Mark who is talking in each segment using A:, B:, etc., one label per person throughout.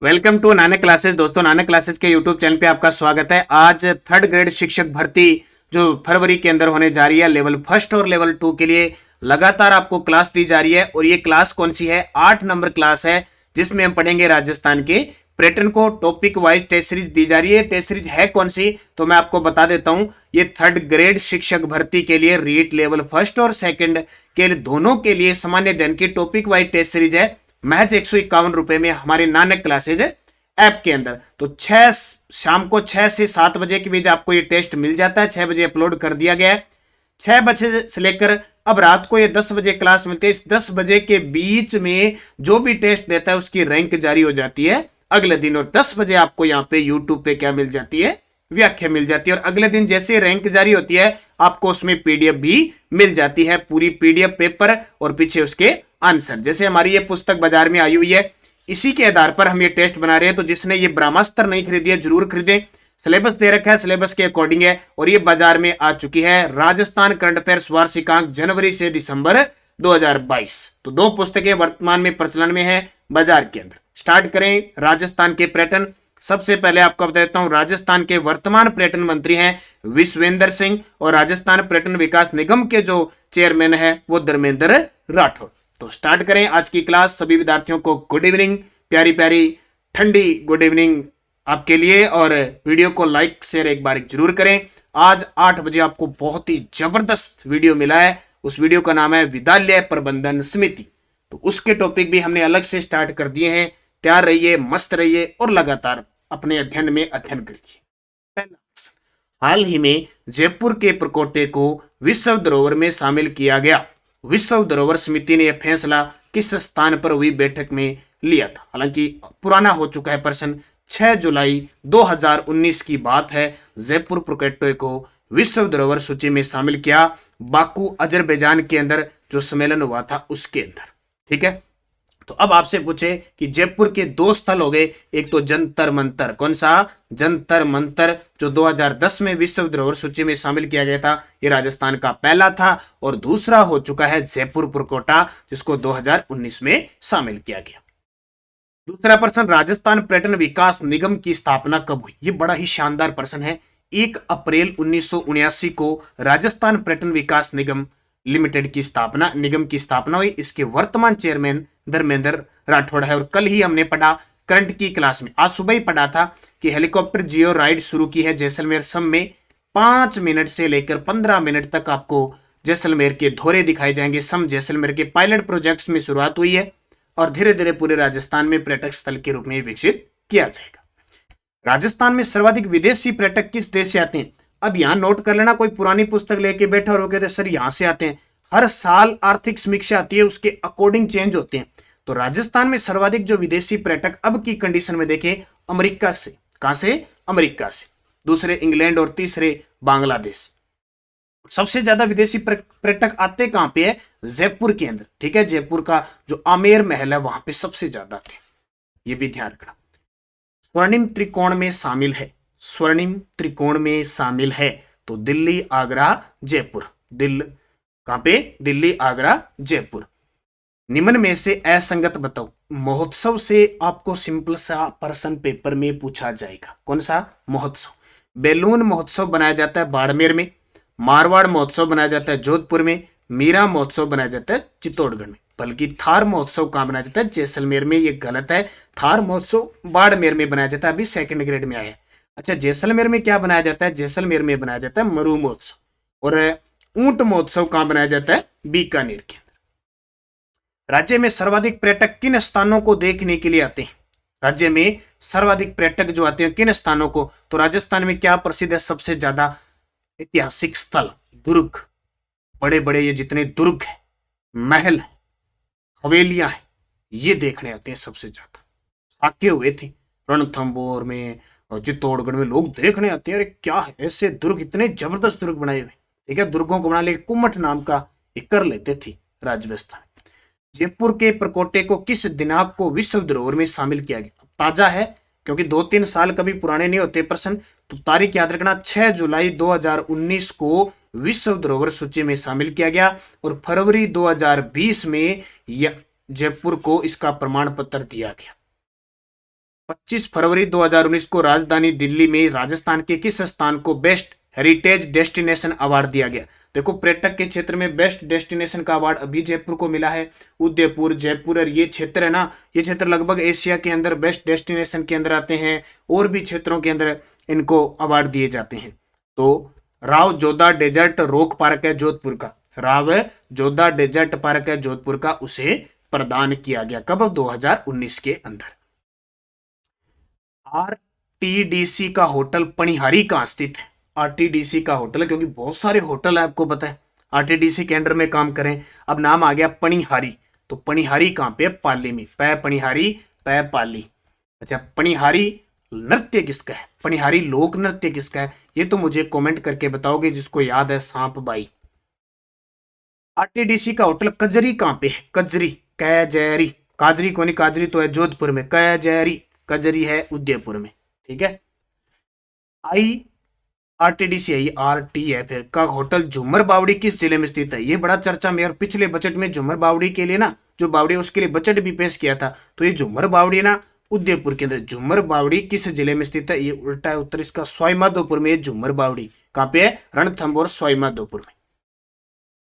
A: Welcome to Nanak classes. दोस्तों, Nanak classes के YouTube channel पे आपका स्वागत है। आज थर्ड ग्रेड शिक्षक भर्ती जो फरवरी के अंदर होने जा रही है, लेवल फर्स्ट और लेवल टू के लिए लगातार आपको क्लास दी जा रही है। और ये क्लास कौन सी है? 8 नंबर क्लास है, जिसमें हम पढ़ेंगे राजस्थान के पैटर्न को। टॉपिक वाइज टेस्ट सीरीज दी जा रही है। टेस्ट सीरीज है कौन सी, तो मैं आपको बता देता हूं। ये थर्ड ग्रेड शिक्षक भर्ती के लिए रीट लेवल फर्स्ट और सेकंड के लिए दोनों के लिए सामान्य अध्ययन की टॉपिक वाइज टेस्ट सीरीज है। महज 151 रुपए में हमारे नानक क्लासेज ऐप के अंदर। तो शाम को 6 से 7 बजे के बीच आपको ये टेस्ट मिल जाता है। 6 बजे अपलोड कर दिया गया है। 6 बजे से लेकर अब रात को ये 10 बजे क्लास मिलती है। इस 10 बजे के बीच में जो भी टेस्ट देता है उसकी रैंक जारी हो जाती है अगले दिन। और 10 बजे आपको यहाँ पे यूट्यूब पे क्या मिल जाती है? व्याख्या मिल जाती है। और अगले दिन जैसे रैंक जारी होती है आपको उसमें पीडीएफ भी मिल जाती है, पूरी पीडीएफ पेपर और पीछे उसके आंसर। जैसे हमारी ये पुस्तक बाजार में आई हुई है, इसी के आधार पर हम ये टेस्ट बना रहे हैं। तो जिसने ये ब्रह्मास्त्र नहीं खरीदी है जरूर खरीदें। सिलेबस दे रखा है, सिलेबस के अकॉर्डिंग है। और ये बाजार में आ चुकी है। राजस्थान करंट अफेयर्स वार्षिकांक जनवरी से दिसंबर 2022। तो 2 पुस्तकें वर्तमान में प्रचलन में है बाजार के अंदर। स्टार्ट करें राजस्थान के पर्यटन। सबसे पहले आपको बता देता हूं, राजस्थान के वर्तमान पर्यटन मंत्री हैं विश्वेंद्र सिंह, और राजस्थान पर्यटन विकास निगम के जो चेयरमैन है वो धर्मेंद्र राठौड़। तो स्टार्ट करें आज की क्लास। सभी विद्यार्थियों को गुड इवनिंग, प्यारी प्यारी ठंडी गुड इवनिंग आपके लिए। और वीडियो को लाइक शेयर एक बार जरूर करें। आज 8 बजे आपको बहुत ही जबरदस्त वीडियो मिला है। उस वीडियो का नाम है विद्यालय प्रबंधन समिति। तो उसके टॉपिक भी हमने अलग से स्टार्ट कर दिए हैं। तैयार रहिए, मस्त रहिए और लगातार अपने अध्ययन में अध्ययन करिए। पहला प्रश्न, हाल ही में जयपुर के प्रकोटे को विश्व धरोहर में शामिल किया गया। विश्व धरोहर समिति ने यह फैसला किस स्थान पर हुई बैठक में लिया था? हालांकि पुराना हो चुका है प्रश्न। 6 जुलाई 2019 की बात है। जयपुर प्रकोटे को विश्व धरोहर सूची में शामिल किया, बाकू अजरबैजान के अंदर जो सम्मेलन हुआ था उसके अंदर। ठीक है। तो अब आपसे पूछे कि जयपुर के 2 स्थल हो गए। एक तो जंतर मंतर, कौन सा? जंतर मंतर, जो 2010 में विश्व धरोहर सूची में शामिल किया गया था। ये राजस्थान का पहला था। और दूसरा हो चुका है जयपुर प्रकोटा, जिसको 2019 में शामिल किया गया। दूसरा प्रश्न, राजस्थान पर्यटन विकास निगम की स्थापना कब हुई? ये बड़ा ही शानदार प्रश्न है। 1 अप्रैल 1979 को राजस्थान पर्यटन विकास निगम लिमिटेड की स्थापना, निगम की स्थापना हुई। इसके वर्तमान चेयरमैन धर्मेंद्र राठौड़ है। और कल ही हमने पढ़ा करंट की क्लास में, आज सुबह ही पढ़ा था कि हेलीकॉप्टर जियो राइड शुरू की है जैसलमेर सम में। 5 मिनट से लेकर 15 मिनट तक आपको जैसलमेर के धोरे दिखाए जाएंगे। सम जैसलमेर के पायलट प्रोजेक्ट्स में शुरुआत हुई है और धीरे धीरे पूरे राजस्थान में पर्यटक स्थल के रूप में विकसित किया जाएगा। राजस्थान में सर्वाधिक विदेशी पर्यटक किस देश से आते हैं? अब यहां नोट कर लेना, कोई पुरानी पुस्तक लेके बैठा और कहते सर यहां से आते हैं। हर साल आर्थिक समीक्षा आती है, उसके अकॉर्डिंग चेंज होते हैं। तो राजस्थान में सर्वाधिक जो विदेशी पर्यटक अब की कंडीशन में देखें, अमेरिका से। कहां से? अमेरिका से। दूसरे इंग्लैंड और तीसरे बांग्लादेश। सबसे ज्यादा विदेशी पर्यटक आते कहां पे है? जयपुर के अंदर। ठीक है। जयपुर का जो आमेर महल है वहां पे सबसे ज्यादा थे, ये भी ध्यान रखना। स्वर्णिम त्रिकोण में शामिल है। स्वर्णिम त्रिकोण में शामिल है तो दिल्ली, आगरा, जयपुर। कहां पे? दिल्ली, आगरा, जयपुर। निम्न में से असंगत बताओ। महोत्सव से आपको सिंपल सा प्रश्न पेपर में पूछा जाएगा। कौन सा महोत्सव? बैलून महोत्सव बनाया जाता है बाड़मेर में, मारवाड़ महोत्सव बनाया जाता है जोधपुर में, मीरा महोत्सव बनाया जाता है चित्तौड़गढ़ में। बल्कि थार महोत्सव कहां बनाया जाता है? जैसलमेर में। ये गलत है। थार महोत्सव बाड़मेर में बनाया जाता है, अभी सेकंड ग्रेड में आया है। अच्छा, जैसलमेर में क्या बनाया जाता है? जैसलमेर में बनाया जाता है मरु महोत्सव। और ऊंट महोत्सव कहां बनाया जाता है? बीकानेर के अंदर। राज्य में सर्वाधिक पर्यटक किन स्थानों को देखने के लिए आते हैं? राज्य में सर्वाधिक पर्यटक जो आते हैं किन स्थानों को? तो राजस्थान में क्या प्रसिद्ध है सबसे ज्यादा? ऐतिहासिक स्थल, दुर्ग। बड़े बड़े ये जितने दुर्ग है, महल है, हवेलियां हैं, ये देखने आते हैं सबसे ज्यादा। साके हुए थे रणथंभौर में और चित्तौड़गढ़ में, लोग देखने आते हैं। अरे क्या है ऐसे दुर्ग, इतने जबरदस्त दुर्ग बनाए हुए। ठीक है। दुर्गों को बना ले, कुमठ नाम का एक कर लेते थे राजस्थान। जयपुर के प्रकोटे को किस दिनांक को विश्व धरोहर में शामिल किया गया? ताजा है क्योंकि 2-3 साल कभी पुराने नहीं होते प्रश्न। तो तारीख याद रखना, 6 जुलाई 2019 को विश्व धरोहर सूची में शामिल किया गया। और फरवरी 2020 में जयपुर को इसका प्रमाण पत्र दिया गया। 25 फरवरी 2019 को राजधानी दिल्ली में राजस्थान के किस स्थान को बेस्ट हेरिटेज डेस्टिनेशन अवार्ड दिया गया? देखो, पर्यटक के क्षेत्र में बेस्ट डेस्टिनेशन का अवार्ड अभी जयपुर को मिला है। उदयपुर, जयपुर और ये क्षेत्र है ना, ये क्षेत्र लगभग एशिया के अंदर बेस्ट डेस्टिनेशन के अंदर आते हैं, और भी क्षेत्रों के अंदर इनको अवार्ड दिए जाते हैं। तो Rao Jodha desert rock park है जोधपुर का, राव जोधा डेजर्ट पार्क है जोधपुर का, उसे प्रदान किया गया कब? 2019 के अंदर। आरटीडीसी का होटल पणिहारी कहां स्थित है? आरटीडीसी का होटल, क्योंकि बहुत सारे होटल है, आपको पता है आरटीडीसी के अंडर में काम करें। अब नाम आ गया पणिहारी, तो पणिहारी कहां पे? पाली में। पै पणिहारी, पै पाली। अच्छा, पणिहारी नृत्य किसका है? पणिहारी लोक नृत्य किसका है? ये तो मुझे कमेंट करके बताओगे, जिसको याद है सांप बाई। आरटीडीसी का होटल कजरी कहां पे है? कजरी, कैजरी, काजरी कोनी, काजरी तो है जोधपुर में, कैजरी, कजरी है उदयपुर में। ठीक है। आई आरटीडीसी है, आरटी है फिर का होटल झूमर बावड़ी किस जिले में स्थित है? ये बड़ा चर्चा में, और पिछले बजट में झूमर बावड़ी के लिए ना, जो बावड़ी उसके लिए बजट भी पेश किया था, तो ये झूमर बावड़ी ना उदयपुर के अंदर। झूमर बावड़ी किस जिले में स्थित है? ये उल्टा है उत्तर इसका, सवाईमाधोपुर में। झूमर बावड़ी कहां पे है? रणथंभौर, सवाईमाधोपुर में।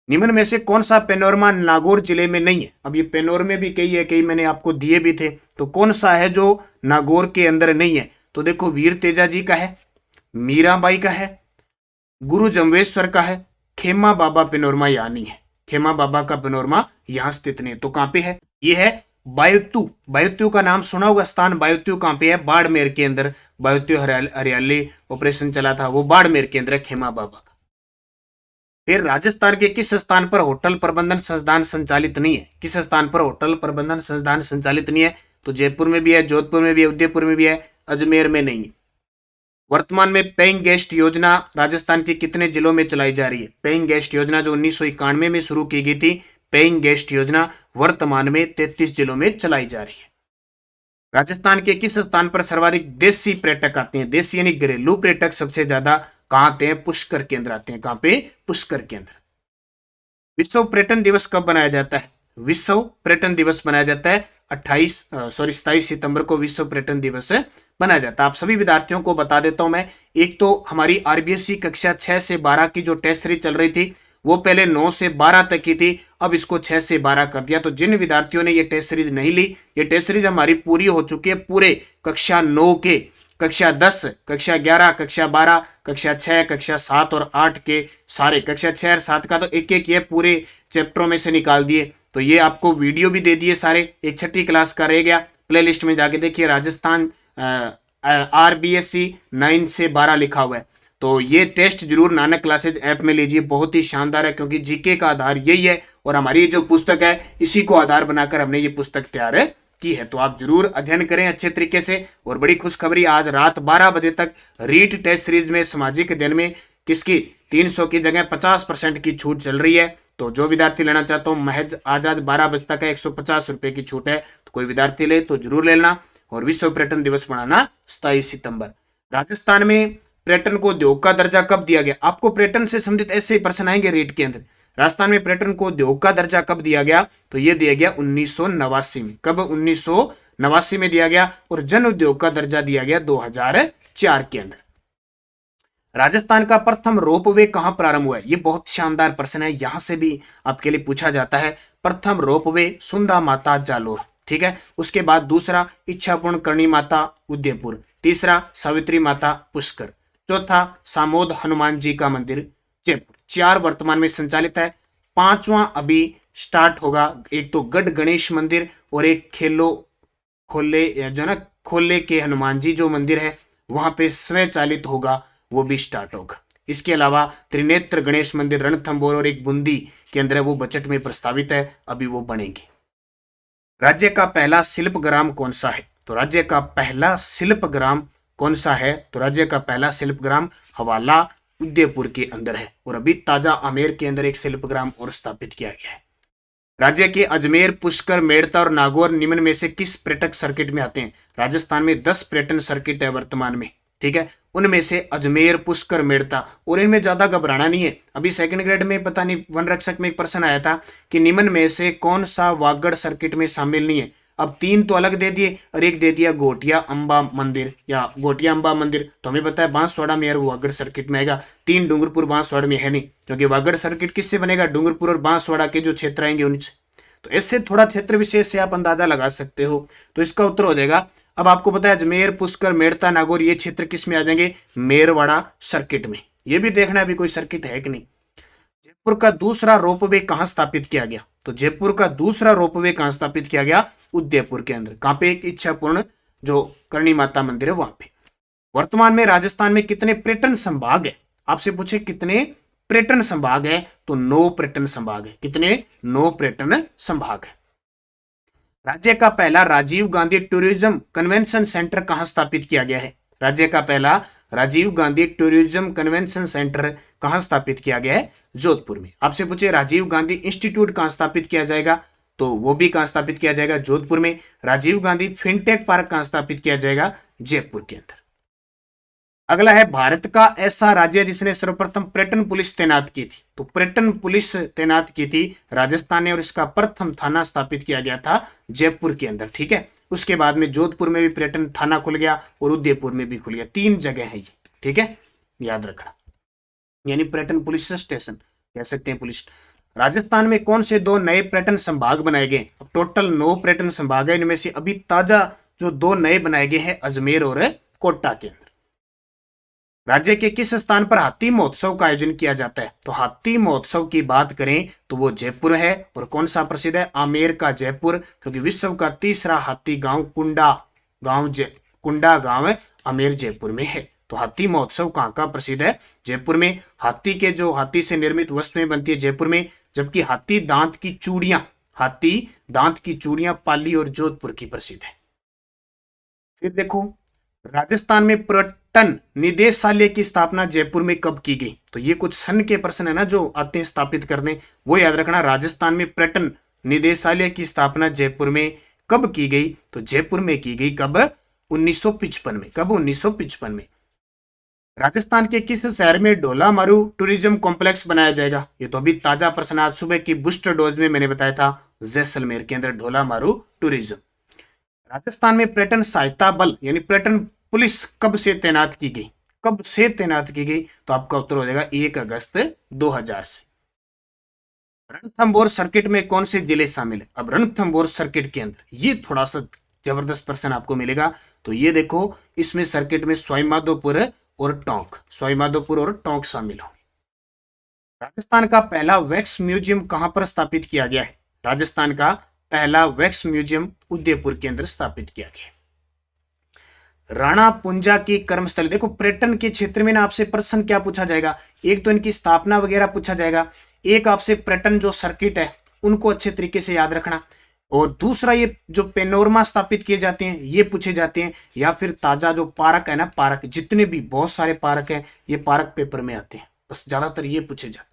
A: निम्न में से कौन सा पेनोरमा नागौर जिले में नहीं है? अब ये पेनोरमे भी कई है, कई मैंने आपको दिए भी थे, तो कौन सा है जो नागौर के अंदर नहीं है? तो देखो, वीर तेजा जी का है, मीराबाई का है, गुरु जम्बेश्वर का है, खेमा बाबा पेनोरमा यहाँ नहीं है। खेमा बाबा का पेनोरमा यहाँ स्थित नहीं है। तो कहां पे है? ये है बायुतु। बायुतु का नाम सुना होगा स्थान। बायुतु कहां पे है? बाड़मेर के अंदर। बायुतु हरियाली ऑपरेशन चला था, वो बाड़मेर के अंदर है, खेमा बाबा का। फिर राजस्थान के किस स्थान पर होटल प्रबंधन संस्थान संचालित नहीं है? किस स्थान पर होटल प्रबंधन संस्थान संचालित नहीं है? तो जयपुर में भी है, जोधपुर में भी है, उदयपुर में भी है, अजमेर में नहीं है। वर्तमान में पेइंग गेस्ट योजना राजस्थान के कितने जिलों में चलाई जा रही है? पेइंग गेस्ट योजना जो 1991 में शुरू की गई थी, पेइंग गेस्ट योजना वर्तमान में 33 जिलों में चलाई जा रही है। राजस्थान के किस स्थान पर सर्वाधिक देशी पर्यटक आते हैं? देशी यानी घरेलू पर्यटक सबसे ज्यादा कहां आते हैं? पुष्कर के अंदर आते हैं। कहां पे? पुष्कर के अंदर। विश्व पर्यटन दिवस कब बनाया जाता है? विश्व पर्यटन दिवस बनाया जाता है 27 सितंबर को विश्व पर्यटन दिवस बनाया जाता है। आप सभी विद्यार्थियों को बता देता हूं मैं, एक तो हमारी आरबीएसई कक्षा 6 से 12 की जो टेस्ट सीरीज चल रही थी, वो पहले 9 से 12 तक की थी, अब इसको 6 से 12 कर दिया। तो जिन विद्यार्थियों ने ये टेस्ट सीरीज नहीं ली, ये टेस्ट सीरीज हमारी पूरी हो चुकी है पूरे कक्षा 9 के, कक्षा 10, कक्षा 11, कक्षा 12, कक्षा 6, कक्षा 7 और 8 के सारे। कक्षा 6 और 7 का तो एक एक ये पूरे चैप्टरों में से निकाल दिए। तो ये आपको वीडियो भी दे दिए सारे। एक छठी क्लास का रह गया, प्लेलिस्ट में जाके देखिए, राजस्थान आरबीएसई 9 से 12 लिखा हुआ है। तो ये टेस्ट जरूर नानक क्लासेज ऐप में लीजिए, बहुत ही शानदार है, क्योंकि जीके का आधार यही है, और हमारी जो पुस्तक है इसी को आधार बनाकर हमने ये पुस्तक तैयार की है। तो आप जरूर अध्ययन करें अच्छे तरीके से। और बड़ी खुशखबरी, आज रात 12 बजे तक रीट टेस्ट सीरीज में सामाजिक अध्ययन में किसकी 300 की जगह 50% की छूट चल रही है। तो जो विद्यार्थी लेना चाहता हूं, महज आज 12 बजे तक है, 150 रुपए की छूट है। तो कोई विद्यार्थी ले तो जरूर लेना। और विश्व पर्यटन दिवस मनाना 27 सितंबर। राजस्थान में पर्यटन को उद्योग का दर्जा कब दिया गया? आपको पर्यटन से संबंधित ऐसे ही प्रश्न आएंगे रीट के अंदर। राजस्थान में पर्यटन को उद्योग का दर्जा कब दिया गया? तो यह दिया गया 1989 में। कब? 1989 में दिया गया। और जन उद्योग का दर्जा दिया गया 2004 के अंदर। राजस्थान का प्रथम रोपवे कहां प्रारंभ हुआ है? ये बहुत शानदार प्रश्न है, यहां से भी आपके लिए पूछा जाता है। प्रथम रोपवे सुंदा माता जालोर, ठीक है। उसके बाद दूसरा इच्छापूर्ण करणी माता उदयपुर, तीसरा सावित्री माता पुष्कर, चौथा सामोद हनुमान जी का मंदिर जयपुर। 4 वर्तमान में संचालित है, 5वां अभी स्टार्ट होगा। एक तो गढ़ गणेश मंदिर और एक खोले जो ना खोले के हनुमान जी जो मंदिर है वहां पे स्वचालित होगा, वो भी स्टार्ट होगा। इसके अलावा त्रिनेत्र गणेश मंदिर रणथंभौर और एक बूंदी के अंदर है, वो बजट में प्रस्तावित है, अभी वो बनेंगे। राज्य का पहला शिल्प ग्राम कौन सा है? तो राज्य का पहला शिल्प ग्राम कौन सा है? तो राज्य का पहला शिल्प ग्राम हवाला उदयपुर के अंदर है। और अभी ताजा आमेर के अंदर एक शिल्प ग्राम और स्थापित किया गया है। राज्य के अजमेर, पुष्कर, मेड़ता और नागौर निम्न में से किस पर्यटक सर्किट में आते हैं? राजस्थान में 10 पर्यटन सर्किट है वर्तमान में, ठीक है। उनमें से अजमेर, पुष्कर, मेड़ता, और इनमें ज्यादा घबराना नहीं है। अभी सेकंड ग्रेड में पता नहीं वन रक्षक में एक प्रश्न आया था कि निम्न में से कौन सा वागड़ सर्किट में शामिल नहीं है। अब 3 तो अलग दे दिए और एक दे दिया गोटिया अंबा मंदिर या गोटिया अंबा मंदिर। तो हमें पता है बांसवाड़ा में, यार वो वागड़ सर्किट में आएगा। 3 डूंगरपुर बांसवाड़ा में है नहीं, क्योंकि वागड़ सर्किट किससे बनेगा, डूंगरपुर और बांसवाड़ा के जो क्षेत्र आएंगे उनसे। तो इससे थोड़ा क्षेत्र विशेष से आप अंदाजा लगा सकते हो। तो इसका उत्तर हो जाएगा, अब आपको पता है अजमेर, पुष्कर, मेड़ता, नागौर ये क्षेत्र किस में आ जाएंगे, मेरवाड़ा सर्किट में। ये भी देखना अभी कोई सर्किट है कि नहीं। जयपुर का दूसरा रोपवे कहां स्थापित किया गया, तो जयपुर का दूसरा रोपवे कहां स्थापित किया गया, उदयपुर के अंदर। कहां पे, एक इच्छापूर्ण जो करणी माता मंदिर है वहां पे। वर्तमान में राजस्थान में कितने पर्यटन संभाग है, आपसे पूछे कितने पर्यटन संभाग है, तो 9 पर्यटन संभाग है। कितने, 9 पर्यटन संभाग है। राज्य का पहला Rajiv Gandhi tourism convention centre कहां स्थापित किया गया है, राज्य का पहला Rajiv Gandhi tourism convention centre कहां स्थापित किया गया है, जोधपुर में। आपसे पूछे राजीव गांधी इंस्टीट्यूट कहां स्थापित किया जाएगा, तो वो भी कहां स्थापित किया जाएगा, जोधपुर में। राजीव गांधी फिनटेक पार्क कहां स्थापित किया जाएगा, जयपुर के अंदर। अगला है, भारत का ऐसा राज्य जिसने सर्वप्रथम पर्यटन पुलिस तैनात की थी, तो पर्यटन पुलिस तैनात की थी राजस्थान ने, और इसका प्रथम थाना स्थापित किया गया था जयपुर के अंदर। ठीक है, उसके बाद में जोधपुर में भी पर्यटन थाना खुल गया और उदयपुर में भी खुल गया। 3 जगह है ये, ठीक है, याद रखना, यानी पर्यटन पुलिस स्टेशन कह सकते हैं पुलिस। राजस्थान में कौन से 2 नए पर्यटन संभाग बनाए गए, टोटल 9 पर्यटन संभाग है, इनमें से अभी ताजा जो 2 नए बनाए गए हैं अजमेर और कोटा के अंदर। राज्य के किस स्थान पर हाथी महोत्सव का आयोजन किया जाता है, तो हाथी महोत्सव की बात करें तो वो जयपुर है। और कौन सा प्रसिद्ध है, आमेर का जयपुर, क्योंकि विश्व का तीसरा हाथी गांव कुंडा गांव है आमेर जयपुर में है। तो हाथी महोत्सव कहां का प्रसिद्ध है, जयपुर में। हाथी से निर्मित वस्तुएं बनती है जयपुर में, जबकि हाथी दांत की चूड़ियां पाली और जोधपुर की प्रसिद्ध है। फिर देखो, राजस्थान में पर्यटन निदेशालय की स्थापना जयपुर में कब की गई, तो ये कुछ सन के प्रश्न है ना जो आते हैं स्थापित करने, वो याद रखना। राजस्थान में पर्यटन निदेशालय की स्थापना जयपुर में कब की गई, तो जयपुर में की गई कब, 1955 में। कब, 1955 में। राजस्थान के किस शहर में ढोला मारू टूरिज्म कॉम्प्लेक्स बनाया जाएगा, ये तो अभी ताजा प्रश्न आज सुबह की बूस्टर डोज में मैंने बताया था, जैसलमेर के अंदर ढोला मारू टूरिज्म। राजस्थान में पर्यटन सहायता बल यानी पर्यटन पुलिस कब से तैनात की गई, तो आपका उत्तर हो जाएगा 1 अगस्त 2000 से। रणथंभौर सर्किट में कौन से जिले शामिल है, अब रणथंभौर सर्किट के अंदर ये थोड़ा सा जबरदस्त प्रश्न आपको मिलेगा। तो ये देखो, इसमें सर्किट में सवाईमाधोपुर और टोंक शामिल होंगे। राजस्थान का पहला वैक्स म्यूजियम कहां पर स्थापित किया गया है, राजस्थान का पहला वैक्स म्यूजियम उदयपुर के अंदर स्थापित किया गया। राणा पुंजा की कर्मस्थली, देखो पर्यटन के क्षेत्र में ना आपसे प्रश्न क्या पूछा जाएगा, एक तो इनकी स्थापना वगैरह पूछा जाएगा, एक आपसे पर्यटन जो सर्किट है उनको अच्छे तरीके से याद रखना, और दूसरा ये जो पेनोरमा स्थापित किए जाते हैं ये पूछे जाते हैं, या फिर ताजा जो पार्क है ना, पार्क जितने भी बहुत सारे पार्क है ये पार्क पेपर में आते हैं, बस ज्यादातर ये पूछे जाते हैं।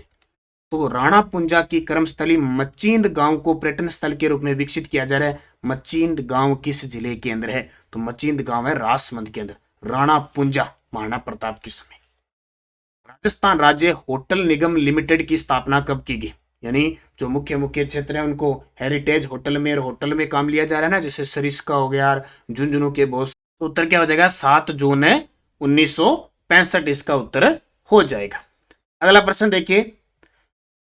A: तो राणा पुंजा की कर्मस्थली मचींद गांव को पर्यटन स्थल के रूप में विकसित किया जा रहा है। मचींद गांव किस जिले के अंदर है, तो मचींद गांव है राजसमंद के अंदर। राणा पुंजा महाराणा प्रताप के समय। राजस्थान राज्य होटल निगम लिमिटेड की स्थापना कब की गई, यानी जो मुख्य क्षेत्र है उनको हेरिटेज होटल में काम लिया जा रहा है ना, जैसे सरिस्का हो गया, झुंझुनू के बहुत। तो उत्तर क्या हो जाएगा, 7 जून 1965 इसका उत्तर हो जाएगा। अगला प्रश्न देखिए,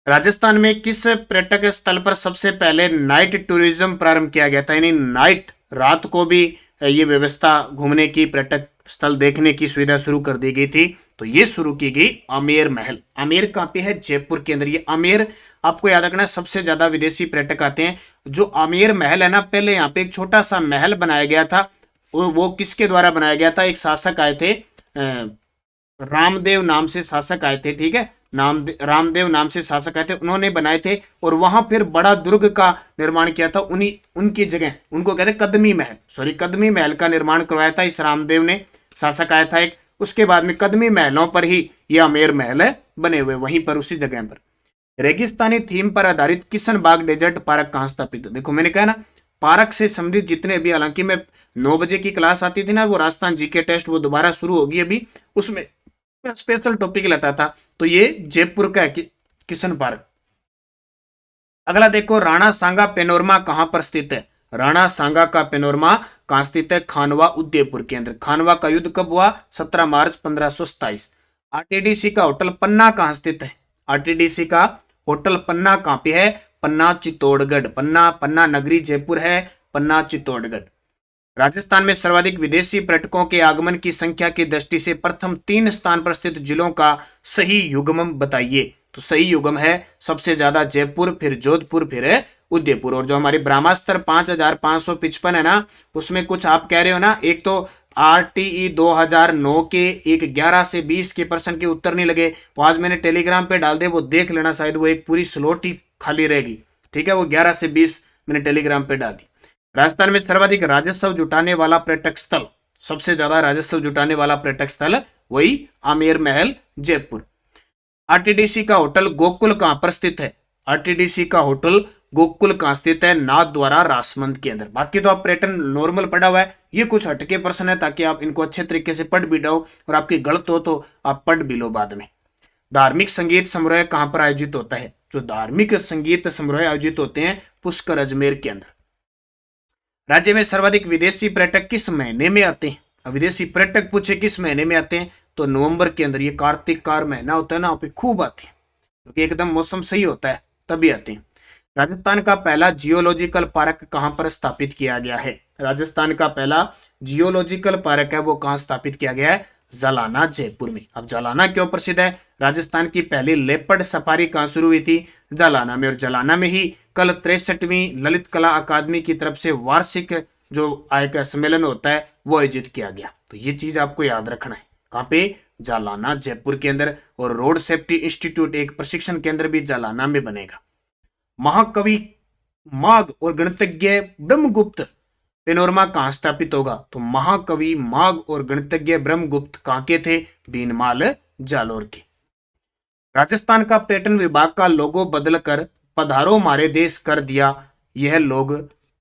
A: राजस्थान में किस पर्यटक स्थल पर सबसे पहले नाइट टूरिज्म प्रारंभ किया गया था, यानी नाइट रात को भी ये व्यवस्था घूमने की, पर्यटक स्थल देखने की सुविधा शुरू कर दी गई थी। तो ये शुरू की गई आमेर महल। आमेर कहाँ पे है, जयपुर के अंदर। ये आमेर आपको याद रखना, सबसे ज्यादा विदेशी पर्यटक आते हैं। जो आमेर महल है ना, पहले यहाँ पे एक छोटा सा महल बनाया गया था, वो किसके द्वारा बनाया गया था, एक शासक आए थे, रामदेव नाम से शासक आए थे, ठीक है, रामदेव नाम से शासक आए थे, उन्होंने बनाए थे। और वहां फिर बड़ा दुर्ग का निर्माण किया था, उनकी जगह उनको कहते कदमी महल का निर्माण करवाया था इस रामदेव ने, शासक आया था एक। उसके बाद में कदमी महलों पर ही यह आमेर महल बने हुए, वहीं पर उसी जगह पर। रेगिस्तानी थीम पर आधारित किशन बाग डेजर्ट पार्क कहां स्थापित है, देखो मैंने कहा ना पार्क से संबंधित जितने भी, हालांकि मैं 9 बजे की क्लास आती थी ना, वो राजस्थान जीके टेस्ट वो दोबारा शुरू होगी अभी, उसमें स्पेशल टॉपिक लेता था। तो ये जयपुर का है किशन पार्क। अगला देखो, राणा सांगा पेनोरमा कहां पर स्थित है, राणा सांगा का पेनोरमा कहां स्थित है? खानवा उदयपुर के अंदर। खानवा का युद्ध कब हुआ? 17 मार्च 1527। आरटीडीसी का होटल पन्ना कहां स्थित है? आरटीडीसी का होटल पन्ना कहां पे है? पन्ना चित्तौड़गढ़। पन्ना, पन्ना नगरी जयपुर है, पन्ना चित्तौड़गढ़। राजस्थान में सर्वाधिक विदेशी पर्यटकों के आगमन की संख्या की दृष्टि से प्रथम 3 स्थान पर स्थित जिलों का सही युग्म बताइए। तो सही युग्म है सबसे ज्यादा जयपुर, फिर जोधपुर, फिर उदयपुर। और जो हमारी ब्रह्मास्त्र 5555 है ना, उसमें कुछ आप कह रहे हो ना, एक तो आरटीई 2009 के एक 11 से 20 के % के उत्तर नहीं लगे, वो आज मैंने टेलीग्राम पे डाल दे, वो देख लेना, शायद वो एक पूरी स्लॉट ही खाली रहेगी। ठीक है, वो 11 से 20 मैंने टेलीग्राम पे डाल दी। राजस्थान में सर्वाधिक राजस्व जुटाने वाला पर्यटक स्थल, सबसे ज्यादा राजस्व जुटाने वाला पर्यटक स्थल वही आमेर महल जयपुर। आरटीडीसी का होटल गोकुल कहां पर स्थित है? आरटीडीसी का होटल गोकुल कहां स्थित है? नाथ द्वारा राजमंद के अंदर। बाकी तो आप पैटर्न नॉर्मल पढ़ा हुआ है, ये कुछ हटके प्रश्न है ताकि आप इनको अच्छे तरीके से पढ़ भी जाओ, और आपकी गलत हो तो आप पढ़ भी लो बाद में। धार्मिक संगीत समारोह कहां पर आयोजित होता है? जो धार्मिक संगीत समारोह आयोजित होते हैं पुष्कर अजमेर के अंदर। राज्य में सर्वाधिक विदेशी पर्यटक किस महीने में आते हैं? अब विदेशी पर्यटक पूछे किस महीने में आते हैं, तो नवंबर के अंदर। ये कार्तिक कार महीना होता है ना, वहां पे खूब आते हैं क्योंकि एकदम मौसम सही होता है, तभी आते हैं। राजस्थान का पहला जियोलॉजिकल पार्क कहां पर स्थापित किया गया है? राजस्थान का पहला जियोलॉजिकल पार्क है वो कहां स्थापित किया गया है? जालाना जयपुर में। अब जालाना क्यों प्रसिद्ध है? राजस्थान की पहली लेपर्ड सफारी कहां शुरू हुई थी? जालाना में। और जालाना में ही कल 63वीं ललित कला अकादमी की तरफ से वार्षिक जो आयकर सम्मेलन होता है वो आयोजित किया गया। तो ये चीज आपको याद रखना है। कहां पे? जालाना जयपुर के अंदर। और रोड सेफ्टी इंस्टीट्यूट एक प्रशिक्षण केंद्र भी जालाना में बनेगा। महाकवि माघ और गणितज्ञ ब्रह्मगुप्त पेनोरमा कहां स्थापित होगा? तो महाकवि माघ और गणितज्ञ ब्रह्मगुप्त कहां के थे? भीनमाल जालोर के। राजस्थान का पर्यटन विभाग का लोगो बदलकर पधारो मारे देश कर दिया, यह लोग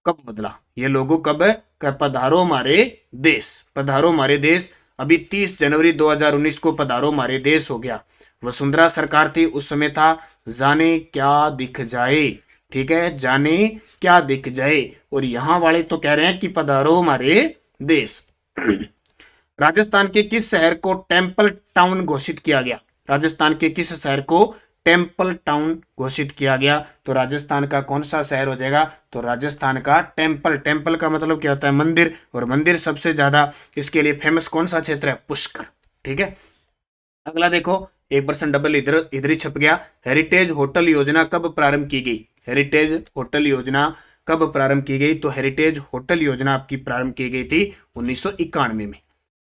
A: कब बदला? यह लोगो कब? पधारो मारे देश। पधारो मारे देश अभी 30 जनवरी 2019 को पधारो मारे देश हो गया। वसुंधरा सरकार थी उस समय, था जाने क्या दिख जाए। ठीक है, जाने क्या दिख जाए। और यहां वाले तो कह रहे हैं कि पधारो हमारे देश। राजस्थान के किस शहर को टेम्पल टाउन घोषित किया गया? राजस्थान के किस शहर को टेम्पल टाउन घोषित किया गया? तो राजस्थान का कौन सा शहर हो जाएगा? तो राजस्थान का टेम्पल। टेम्पल का मतलब क्या होता है? मंदिर। और मंदिर सबसे ज्यादा इसके लिए फेमस कौन सा क्षेत्र है? पुष्कर। ठीक है, अगला देखो, 1% डबल इधर ही छप गया। हेरिटेज होटल योजना कब प्रारंभ की गई? हेरिटेज होटल योजना कब प्रारंभ की गई? तो हेरिटेज होटल योजना आपकी प्रारंभ की गई थी 1991 में।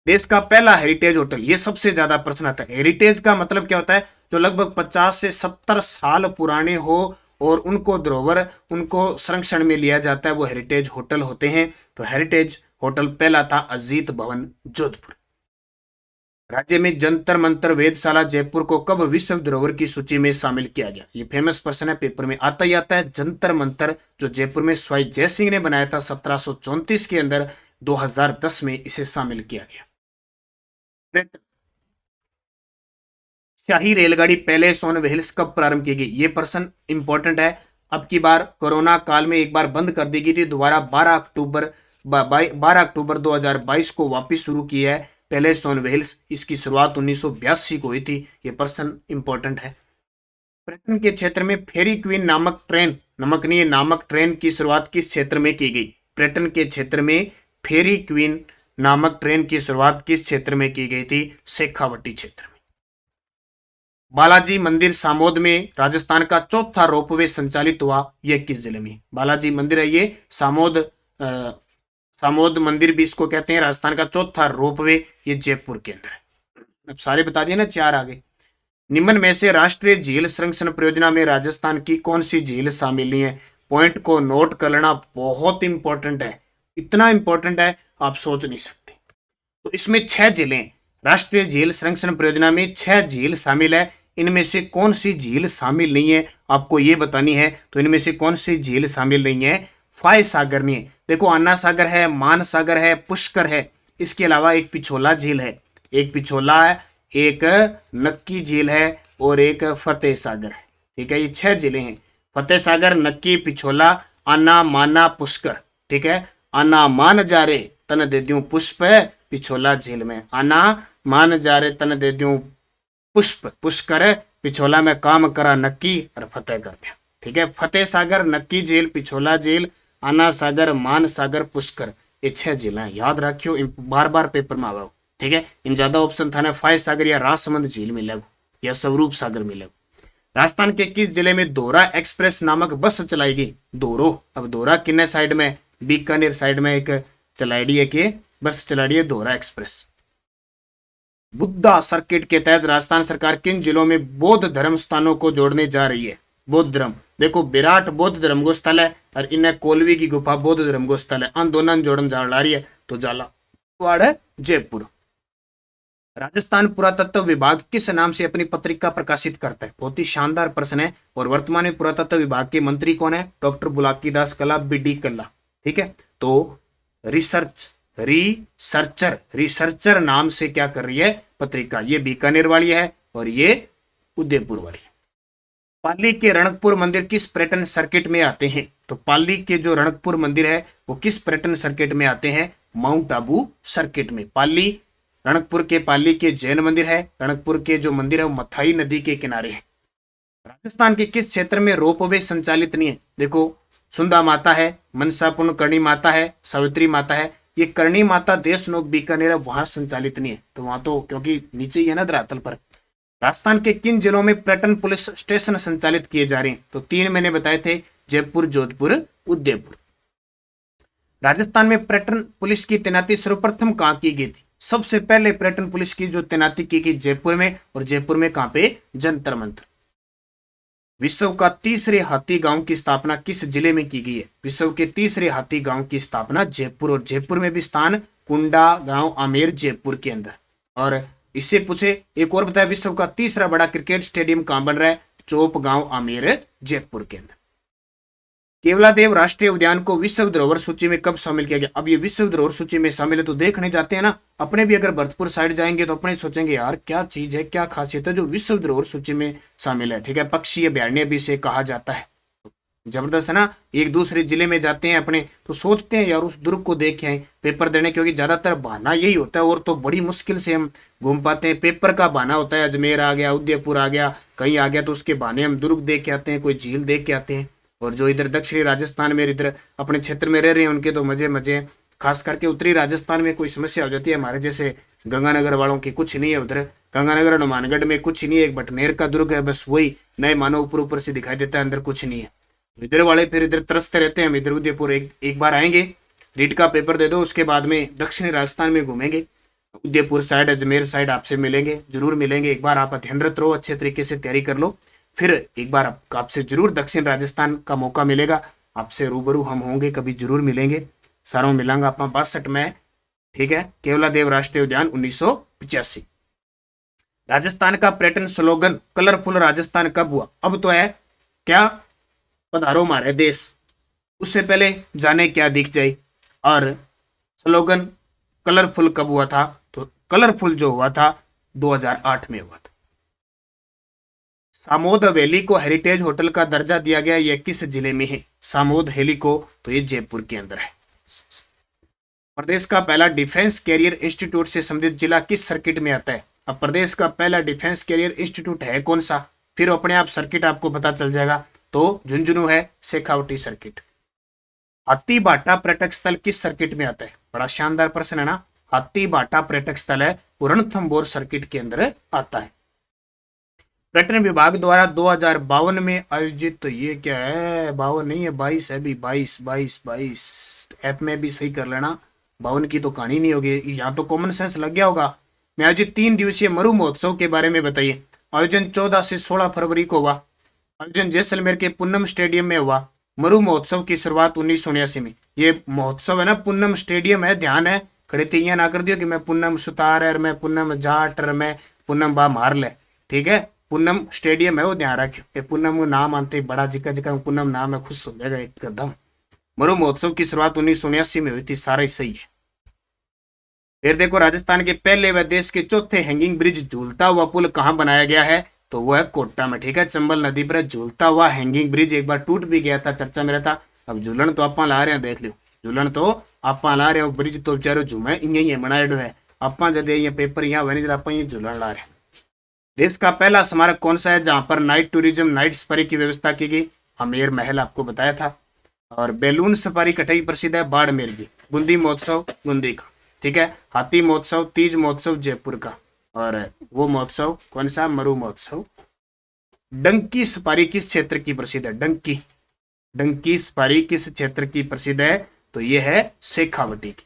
A: देश का पहला हेरिटेज होटल, ये सबसे ज्यादा प्रश्न आता है। हेरिटेज का मतलब क्या होता है? जो लगभग 50 से 70 साल पुराने हो और उनको धरोहर, उनको संरक्षण में लिया जाता है, वो हेरिटेज होटल होते हैं। तो हेरिटेज होटल पहला था अजीत भवन जोधपुर। राज्य में जंतर मंतर वेधशाला जयपुर को कब विश्व धरोहर की सूची में शामिल किया गया? ये फेमस प्रश्न है, पेपर में आता ही आता है। जंतर मंतर जो जयपुर में स्वाई जय सिंह ने बनाया था 1734 के अंदर, 2010 में इसे शामिल किया गया। शाही रेलगाड़ी पहले सोन व्हील्स कब प्रारंभ की गई? ये प्रश्न इंपॉर्टेंट है। अब की बार कोरोना काल में एक बार बंद कर दी गई थी, दोबारा 12 अक्टूबर 2022 को वापस शुरू की है पहले सोन व्हील्स। इसकी शुरुआत 1982 को हुई थी। ये पर्सन इंपॉर्टेंट है। पर्यटन के क्षेत्र में फेरी क्वीन नामक ट्रेन, नमक नहीं, नामक ट्रेन की शुरुआत किस क्षेत्र में की गई? पर्यटन के क्षेत्र में फेरी क्वीन नामक ट्रेन की शुरुआत किस क्षेत्र में की गई थी? शेखावटी क्षेत्र में। बालाजी मंदिर सामोद में राजस्थान का चौथा रोपवे संचालित हुआ, यह किस जिले में? बालाजी मंदिर है ये सामोद, सामोद मंदिर भी इसको कहते हैं। राजस्थान का चौथा रोपवे ये जयपुर के अंदर है। अब सारे बता दिए ना, 4 आगे। निम्न में से राष्ट्रीय झील संरक्षण परियोजना में राजस्थान की कौन सी झील शामिल नहीं है? पॉइंट को नोट कर लेना, बहुत इंपॉर्टेंट है, इतना इंपॉर्टेंट है आप सोच नहीं सकते। तो इसमें 6 झीलें, राष्ट्रीय झील संरक्षण परियोजना में 6 झील शामिल है। इनमें से कौन सी झील शामिल नहीं है आपको ये बतानी है। तो इनमें से कौन सी झील शामिल नहीं है? फाय सागर नहीं है। देखो, अन्ना सागर है, मान सागर है, पुष्कर है, इसके अलावा एक पिछोला झील है, एक पिछोला है, एक नक्की झील है और एक फतेह सागर है। ठीक है, ये 6 जिले हैं। फतेह सागर, नक्की, पिछोला, अन्ना, माना, पुष्कर। ठीक है। आना मान जा रे तन दे दूं पुष्प पिछोला झील में, आना मान जा रे तन दे दूं पुष्प, पुष्कर पिछोला में काम करा नक्की और फतेह कर दिया। ठीक है, फतेह सागर, नक्की झील, पिछोला झील, आना सागर, मान सागर, पुष्कर, ये 6 झीलें याद रखियो, बार बार पेपर में आवा। ठीक है, इन ज्यादा ऑप्शन था ना फाय सागर या राजसमंद झील मिलेगा या स्वरूप सागर मिलेगा। राजस्थान के किस जिले में दोहरा एक्सप्रेस नामक बस चलाएगी? दोरो, अब दोहरा किन्ने साइड में, बीकानेर साइड में एक चलाड़ी है कि बस चलाड़ी है दोहरा एक्सप्रेस। बुद्धा सर्किट के तहत राजस्थान सरकार किन जिलों में बौद्ध धर्म स्थानों को जोड़ने जा रही है? बौद्ध धर्म, देखो विराट बौद्ध धर्म को स्थल है और इन्हें कोलवी की गुफा बौद्ध धर्म को स्थल है, अन दोनों जोड़न जा रही है। तो झालावाड़ है जयपुर। राजस्थान पुरातत्व विभाग किस नाम से अपनी पत्रिका प्रकाशित करता है? बहुत ही शानदार प्रश्न है। और वर्तमान में पुरातत्व विभाग के मंत्री कौन है? डॉक्टर बुलाकी दास कल्ला, बीडी कल्ला। ठीक है, तो रिसर्चर नाम से क्या कर रही है पत्रिका? ये बीकानेर वाली है और ये उदयपुर वाली है। पाली के रणकपुर मंदिर किस पर्यटन सर्किट में आते हैं? तो पाली के जो रणकपुर मंदिर है वो किस पर्यटन सर्किट में आते हैं? माउंट आबू सर्किट में। रणकपुर के पाली के जैन मंदिर है, रणकपुर के जो मंदिर है वो मथाई नदी के किनारे है। राजस्थान के किस क्षेत्र में रोपवे संचालित नहीं है? देखो सुंदा माता है, मनसापुन करणी माता है, सावित्री माता है। ये करणी माता देशनोक बीकानेर है, वहां संचालित नहीं है, तो वहां तो क्योंकि नीचे ही है ना धरातल पर। राजस्थान के किन जिलों में पर्यटन पुलिस स्टेशन संचालित किए जा रहे हैं? तो 3 मैंने बताए थे, जयपुर, जोधपुर, उदयपुर। राजस्थान में पर्यटन पुलिस की तैनाती सर्वप्रथम कहां की गई थी? सबसे पहले पर्यटन पुलिस की जो तैनाती की गई जयपुर में, और जयपुर में कहां पे? जंतर मंतर। विश्व का तीसरे हाथी गांव की स्थापना किस जिले में की गई है? विश्व के तीसरे हाथी गांव की स्थापना जयपुर, और जयपुर में भी स्थान कुंडा गांव, आमेर, जयपुर के अंदर। और इससे पूछे एक और बताया, विश्व का तीसरा बड़ा क्रिकेट स्टेडियम कहां बन रहा है? चोप गांव, आमेर, जयपुर के अंदर। केवलादेव राष्ट्रीय उद्यान को विश्व धरोहर सूची में कब शामिल किया गया? अब ये विश्व धरोहर सूची में शामिल है तो देखने जाते हैं ना, अपने भी अगर भरतपुर साइड जाएंगे तो अपने सोचेंगे यार क्या चीज है, क्या खासियत है जो विश्व धरोहर सूची में शामिल है। ठीक है, पक्षी अभ्यारण्य भी इसे कहा जाता है। जबरदस्त है ना। एक दूसरे जिले में जाते हैं अपने तो सोचते हैं यार उस दुर्ग को देख आए पेपर देने, क्योंकि ज्यादातर बहाना यही होता है और तो बड़ी मुश्किल से हम घूम पाते हैं। पेपर का बहाना होता है अजमेर आ गया, उदयपुर आ गया, कहीं आ गया, तो उसके बहाने हम दुर्ग देख के आते हैं, कोई झील देख के आते हैं। और जो इधर दक्षिणी राजस्थान में इधर अपने क्षेत्र में रह रहे हैं उनके तो मजे मजे। खास करके उत्तरी राजस्थान में कोई समस्या हो जाती है, हमारे जैसे गंगानगर वालों की कुछ नहीं है। उधर गंगानगर हनुमानगढ़ में कुछ नहीं है, एक बटनेर का दुर्ग है, बस वही नए मानव ऊपर ऊपर से दिखाई देता है, अंदर कुछ नहीं है। इधर वाले फिर इधर तरसते रहते हैं। हम इधर उदयपुर एक बार आएंगे, रीट का पेपर दे दो, उसके बाद में दक्षिणी राजस्थान में घूमेंगे, उदयपुर साइड, अजमेर साइड आपसे मिलेंगे, जरूर मिलेंगे। एक बार आप अध्ययनरत रहो, अच्छे तरीके से तैयारी कर लो, फिर एक बार आपसे जरूर दक्षिण राजस्थान का मौका मिलेगा, आपसे रूबरू हम होंगे, कभी जरूर मिलेंगे। सारों मिलांगा आप 62 में। ठीक है, केवलादेव राष्ट्रीय उद्यान 1985। राजस्थान का पर्यटन स्लोगन कलरफुल राजस्थान कब हुआ? अब तो है क्या पधारो हमारे देश, उससे पहले जाने क्या दिख जाए। और स्लोगन कलरफुल कब हुआ था? तो कलरफुल जो हुआ था 2008 में हुआ था। सामोद वैली को हेरिटेज होटल का दर्जा दिया गया, यह किस जिले में है? सामोद वैली को, तो ये जयपुर के अंदर है। प्रदेश का पहला डिफेंस कैरियर इंस्टीट्यूट से संबंधित जिला किस सर्किट में आता है? अब प्रदेश का पहला डिफेंस कैरियर इंस्टीट्यूट है कौन सा? फिर अपने आप सर्किट आपको पता चल जाएगा। तो झुंझुनू है, शेखावटी सर्किट। हाथी बाटा पर्यटक स्थल किस सर्किट में आता है? बड़ा शानदार प्रश्न है ना। हाथी बाटा पर्यटक स्थल है वो रणथंभौर सर्किट के अंदर आता है। पर्यटन विभाग द्वारा 2052 में आयोजित, तो ये क्या है, 52 नहीं है, 22 है भी, 22 ऐप में भी सही कर लेना, 52 की तो कहानी नहीं होगी, यहाँ तो कॉमन सेंस लग गया होगा। मैं आयोजित 3 दिवसीय मरु महोत्सव के बारे में बताइए। आयोजन 14 से 16 फरवरी को हुआ। आयोजन जैसलमेर के पूनम स्टेडियम में हुआ। मरु महोत्सव की शुरुआत 1979 में। ये महोत्सव है ना, पूनम स्टेडियम है, ध्यान है, खड़े तैयार ना कर दियो कि मैं पूनम सुतार है, मैं पूनम जाट, मैं पूनम बा मार ले। ठीक है, पूनम स्टेडियम है वो, ध्यान रखियो। पूनम नाम आते बड़ा जिका जिका पूनम नाम है, खुश हो जाएगा एकदम। मरु महोत्सव की शुरुआत 1979 में हुई थी, सारा ही सही है। फिर देखो, राजस्थान के पहले व देश के चौथे हैंगिंग ब्रिज झूलता हुआ पुल कहाँ बनाया गया है? तो वो है कोटा में। ठीक है, चंबल नदी पर झूलता हुआ हैंगिंग ब्रिज, एक बार टूट भी गया था, चर्चा में रहता। अब झूलन तो आप ला रहे हैं, देख लो। झूलन तो आपा ला रहे हो, ब्रिज तो बेचारो झूमे इं ही बनाएडो है, आपा जब ये पेपर यहाँ बने जब आप झूलन ला रहे। देश का पहला स्मारक कौन सा है जहां पर नाइट टूरिज्म नाइट सफारी की व्यवस्था की गई? आमेर महल आपको बताया था। और बैलून सफारी कटई प्रसिद्ध है बाड़मेर की। बूंदी महोत्सव बूंदी का, ठीक है। हाथी महोत्सव तीज महोत्सव जयपुर का। और वो महोत्सव कौन सा? मरु महोत्सव। डंकी सफारी किस क्षेत्र की प्रसिद्ध है? डंकी, डंकी सफारी किस क्षेत्र की प्रसिद्ध है? तो ये है शेखावटी की।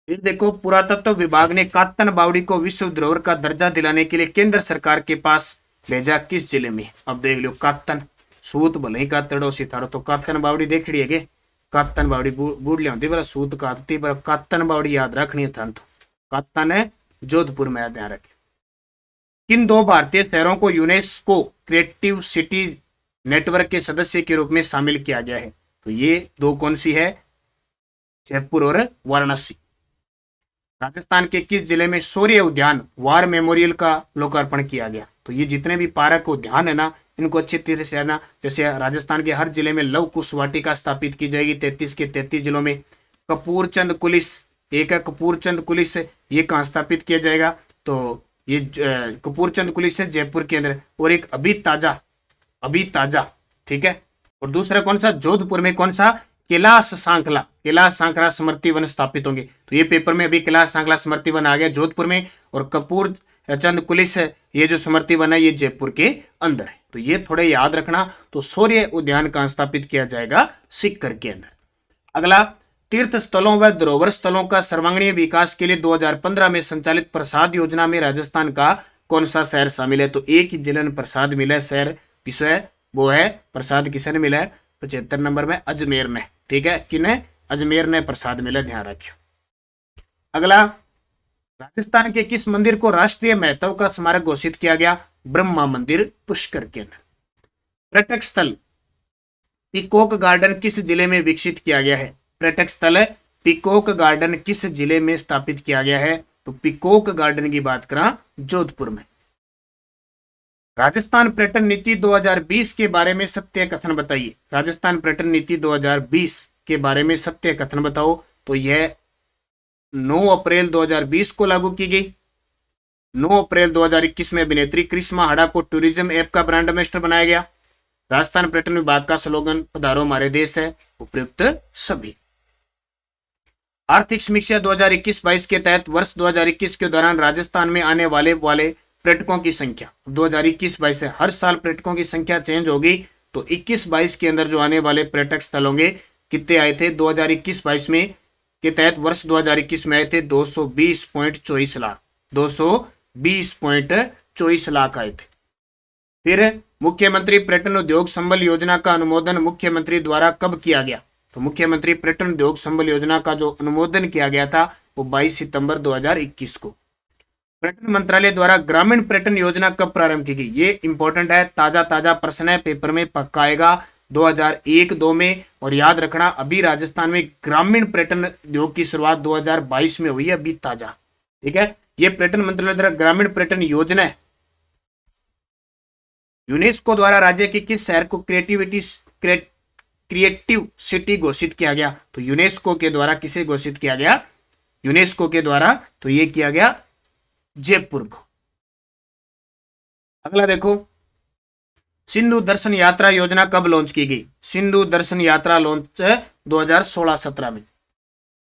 A: फिर देखो, पुरातत्व विभाग ने कात्तन बावड़ी को विश्व धरोहर का दर्जा दिलाने के लिए केंद्र सरकार के पास भेजा किस जिले में? अब देख लो, कात्तन सूत भले ही कातड़ो सितारो, तो कात्तन बावड़ी देख रही है। कात्तन बावड़ी बूढ़ लिया बोला सूत कातती, पर कात्तन बावड़ी याद रखनी है। तो कात्तन है जोधपुर में, ध्यान रखें। किन दो भारतीय शहरों को यूनेस्को क्रिएटिव सिटी नेटवर्क के सदस्य के रूप में शामिल किया गया है? तो ये दो कौन सी है? जयपुर और वाराणसी। राजस्थान के किस जिले में शौर्य उद्यान वार मेमोरियल का लोकार्पण किया गया? तो ये जितने भी पार्क उद्यान है ना, इनको अच्छी तरह से रहना। जैसे राजस्थान के हर जिले में लव कुश वाटिका स्थापित की जाएगी, 33 के 33 जिलों में। कपूरचंद कुलिस, एक है कपूरचंद कुलिस, ये कहाँ स्थापित किया जाएगा? तो ये कपूरचंद कुलिस है जयपुर के अंदर। और एक अभी ताजा, ठीक है। और दूसरा कौन सा? जोधपुर में कौन सा? कैलाश सांकला स्मृति वन स्थापित होंगे। तो ये पेपर में अभी कैलाश सांकला स्मृति वन आ गया जोधपुर में, और कपूर चंद कुलिस ये जो स्मृति वन है ये जयपुर के अंदर है। तो ये थोड़े याद रखना। तो शौर्य उद्यान कहां स्थापित किया जाएगा? सीकर के अंदर। अगला, तीर्थ स्थलों व धरोहर स्थलों का सर्वांगीण विकास के लिए 2015 में संचालित प्रसाद योजना में राजस्थान का कौन सा शहर शामिल है? तो एक ही जिले में प्रसाद मिला है, शहर विषय वो है प्रसाद किसने मिला है? 75 नंबर में अजमेर ने, ठीक है। किने? अजमेर ने प्रसाद मिला, ध्यान रखियो। अगला, राजस्थान के किस मंदिर को राष्ट्रीय महत्व का स्मारक घोषित किया गया? ब्रह्मा मंदिर पुष्कर के अंदर। पर्यटक स्थल पीकॉक गार्डन किस जिले में विकसित किया गया है? पर्यटक स्थल पीकॉक गार्डन किस जिले में स्थापित किया गया है? तो पीकॉक गार्डन की बात करा जोधपुर में। राजस्थान पर्यटन नीति 2020 के बारे में सत्य कथन बताइए। राजस्थान पर्यटन नीति 2020 के बारे में सत्य कथन बताओ। तो यह 9 अप्रैल 2020 को लागू की गई। 9 अप्रैल 2021 में अभिनेत्री करिश्मा हडा को टूरिज्म ऐप का ब्रांड एम्बेसडर बनाया गया। राजस्थान पर्यटन विभाग का स्लोगन पधारो हमारे देश है, उपयुक्त सभी। आर्थिक समीक्षा 2021-22 के तहत वर्ष 2021 के दौरान राजस्थान में आने वाले पर्यटकों की संख्या 2021-22 से हर साल पर्यटकों की संख्या चेंज होगी। तो 21-22 के अंदर जो आने वाले पर्यटक स्थल होंगे कितने आए थे? 2021-22 में के तहत वर्ष 2021 में आए थे 220.24 लाख, 220.24 लाख आए थे। फिर मुख्यमंत्री पर्यटन उद्योग संबल योजना का अनुमोदन मुख्यमंत्री द्वारा कब किया गया? तो मुख्यमंत्री पर्यटन उद्योग संबल योजना का जो अनुमोदन किया गया था वो 22 सितंबर 2021 को। पर्यटन मंत्रालय द्वारा ग्रामीण पर्यटन योजना कब प्रारंभ की गई? ये इंपॉर्टेंट है, ताजा प्रश्न है, पेपर में पक्का आएगा 2001-2 में। और याद रखना, अभी राजस्थान में ग्रामीण पर्यटन उद्योग की शुरुआत 2022 में हुई है, अभी ताजा, ठीक है। ये पर्यटन मंत्रालय द्वारा ग्रामीण पर्यटन योजना है। यूनेस्को द्वारा राज्य के किस शहर को क्रिएटिव सिटी घोषित किया गया? तो यूनेस्को के द्वारा किसे घोषित किया गया? यूनेस्को के द्वारा तो ये किया गया जयपुर को। अगला देखो, सिंधु दर्शन यात्रा योजना कब लॉन्च की गई? सिंधु दर्शन यात्रा लॉन्च 2016-17 में।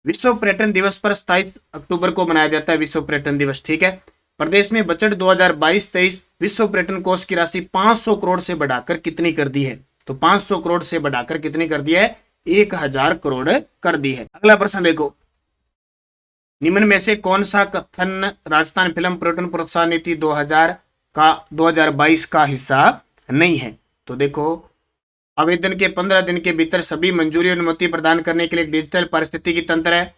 A: विश्व पर्यटन दिवस पर 27 अक्टूबर को मनाया जाता है विश्व पर्यटन दिवस, ठीक है। प्रदेश में बजट 2022-23 विश्व पर्यटन कोष की राशि 500 करोड़ से बढ़ाकर कितनी कर दी है? तो 500 करोड़ से बढ़ाकर कितनी कर दी है? 1000 करोड़ कर दी है। अगला प्रश्न देखो, निम्न में से कौन सा कथन राजस्थान फिल्म पर्यटन प्रोत्साहन नीति 2022 का हिस्सा नहीं है? तो देखो, आवेदन के 15 दिन के भीतर सभी मंजूरी और अनुमति प्रदान करने के लिए डिजिटल पारिस्थितिकी तंत्र है,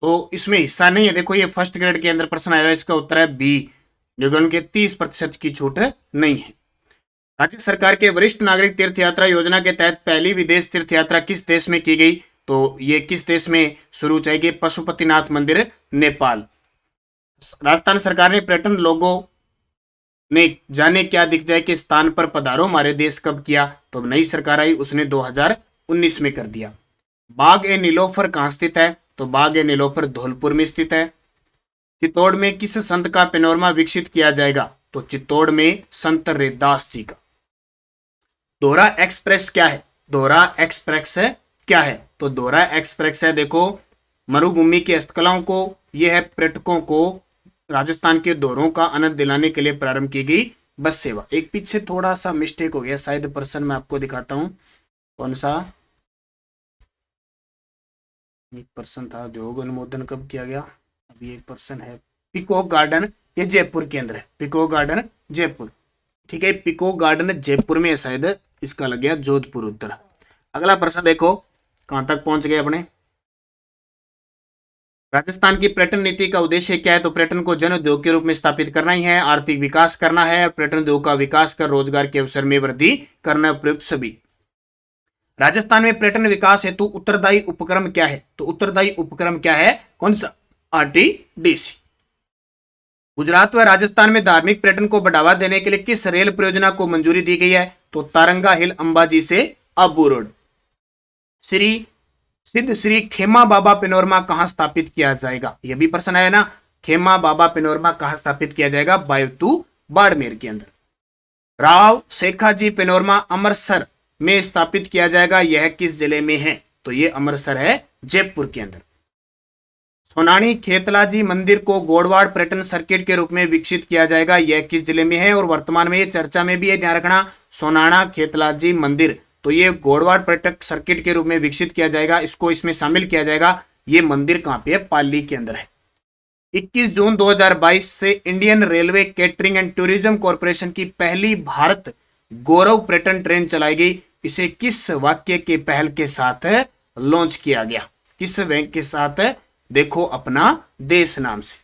A: तो इसमें हिस्सा नहीं है। देखो, ये फर्स्ट ग्रेड के अंदर प्रश्न आया है, इसका उत्तर है बी, निगम के 30% की छूट नहीं है। राज्य सरकार के वरिष्ठ नागरिक तीर्थ यात्रा योजना के तहत पहली विदेश तीर्थ यात्रा किस देश में की गई? तो ये किस देश में शुरू चाहिए? पशुपतिनाथ मंदिर, नेपाल। राजस्थान सरकार ने पर्यटन लोगों ने जाने क्या दिख जाए के स्थान पर पधारो हमारे देश कब किया? तो नई सरकार आई, उसने 2021 19 में कर दिया। बाग ए नीलोफर कहाँ स्थित है? तो बाग ए नीलोफर धौलपुर में स्थित है। चित्तौड़ में किस संत का पेनोरमा विकसित किया जाएगा? तो चित्तौड़ में संत रैदास जी का। दोहरा एक्सप्रेस क्या है? दोहरा एक्सप्रेस क्या है? तो दोहरा एक्सप्रेस है, देखो, मरुभूमि की हस्तकलाओं को, यह है पर्यटकों को राजस्थान के दौरों का आनंद दिलाने के लिए प्रारंभ की गई बस सेवा। एक पीछे थोड़ा सा मिस्टेक हो गया, शायद पर्सन मैं आपको दिखाता हूं कौन सा। एक पर्सन था, उद्योग अनुमोदन कब किया गया? अभी एक पर्सन है, पिकॉक गार्डन, ये जयपुर के अंदर है, पिकॉक गार्डन जयपुर। ठीक है, पिकॉक गार्डन जयपुर में है, शायद इसका लग गया जोधपुर उत्तर। अगला प्रश्न देखो कहां तक पहुंच गए अपने। राजस्थान की पर्यटन नीति का उद्देश्य क्या है? तो पर्यटन को जन उद्योग के रूप में स्थापित करना ही है, आर्थिक विकास करना है, पर्यटन उद्योग का विकास कर रोजगार के अवसर में वृद्धि करना उपयुक्त सभी। राजस्थान में पर्यटन विकास हेतु उत्तरदायी उपक्रम क्या है? तो उत्तरदायी उपक्रम क्या है? कौन सा? आरटीडीसी। गुजरात व राजस्थान में धार्मिक पर्यटन को बढ़ावा देने के लिए किस रेल परियोजना को मंजूरी दी गई है? तो तारंगा हिल अंबाजी से आबू रोड। सिद्ध श्री खेमा बाबा पेनोरमा कहां स्थापित किया जाएगा? यह भी प्रश्न है ना, खेमा बाबा पेनोरमा कहां स्थापित किया जाएगा? बायतू बाड़मेर के अंदर। राव शेखाजी पेनोरमा अमृतसर में स्थापित किया जाएगा, यह किस जिले में है? तो यह अमृतसर है, जयपुर के अंदर। सोनानी खेतलाजी मंदिर को गोड़वाड़ पर्यटन सर्किट के रूप में विकसित किया जाएगा, यह किस जिले में है? और वर्तमान में यह चर्चा में भी है, ध्यान रखना, सोनाना खेतलाजी मंदिर, तो ये गोड़वाड़ पर्यटक सर्किट के रूप में विकसित किया जाएगा, इसको इसमें शामिल किया जाएगा। ये मंदिर कहां पे है? पाली के अंदर है। 21 जून 2022 से Indian railway catering and tourism corporation की पहली भारत गौरव पर्यटन ट्रेन चलाई गई। इसे किस वाक्य के पहल के साथ लॉन्च किया गया? किस बैंक के साथ? देखो, अपना देश नाम से।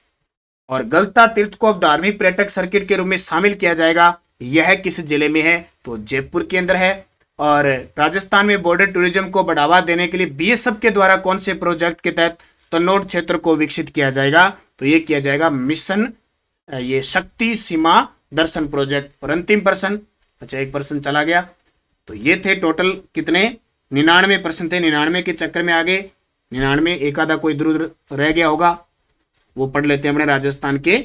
A: और गलता तीर्थ को अब धार्मिक पर्यटक सर्किट के रूप में शामिल किया जाएगा, यह किस जिले में है? तो जयपुर के अंदर है। और राजस्थान में बॉर्डर टूरिज्म को बढ़ावा देने के लिए बीएसएफ के द्वारा कौन से प्रोजेक्ट के तहत तन्नोट क्षेत्र को विकसित किया जाएगा? तो यह किया जाएगा मिशन, ये शक्ति सीमा दर्शन प्रोजेक्ट। और अंतिम प्रश्न, अच्छा एक प्रश्न चला गया, तो ये थे टोटल कितने? 99 प्रश्न थे, 99 के चक्कर में आगे 99, एक आधा कोई इधर उधर रह गया होगा, वो पढ़ लेते हैं अपने राजस्थान के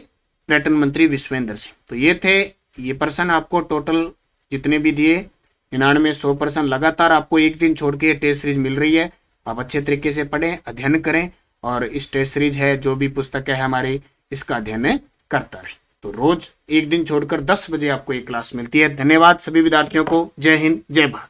A: पर्यटन मंत्री विश्वेंद्र सिंह। तो ये थे ये प्रश्न, आपको टोटल जितने भी दिए 99, 100% लगातार आपको एक दिन छोड़ के टेस्ट सीरीज मिल रही है। आप अच्छे तरीके से पढ़ें, अध्ययन करें, और इस टेस्ट सीरीज है जो भी पुस्तक है हमारी, इसका अध्ययन करता रहे। तो रोज एक दिन छोड़कर 10 बजे आपको एक क्लास मिलती है। धन्यवाद सभी विद्यार्थियों को। जय हिंद, जय भारत।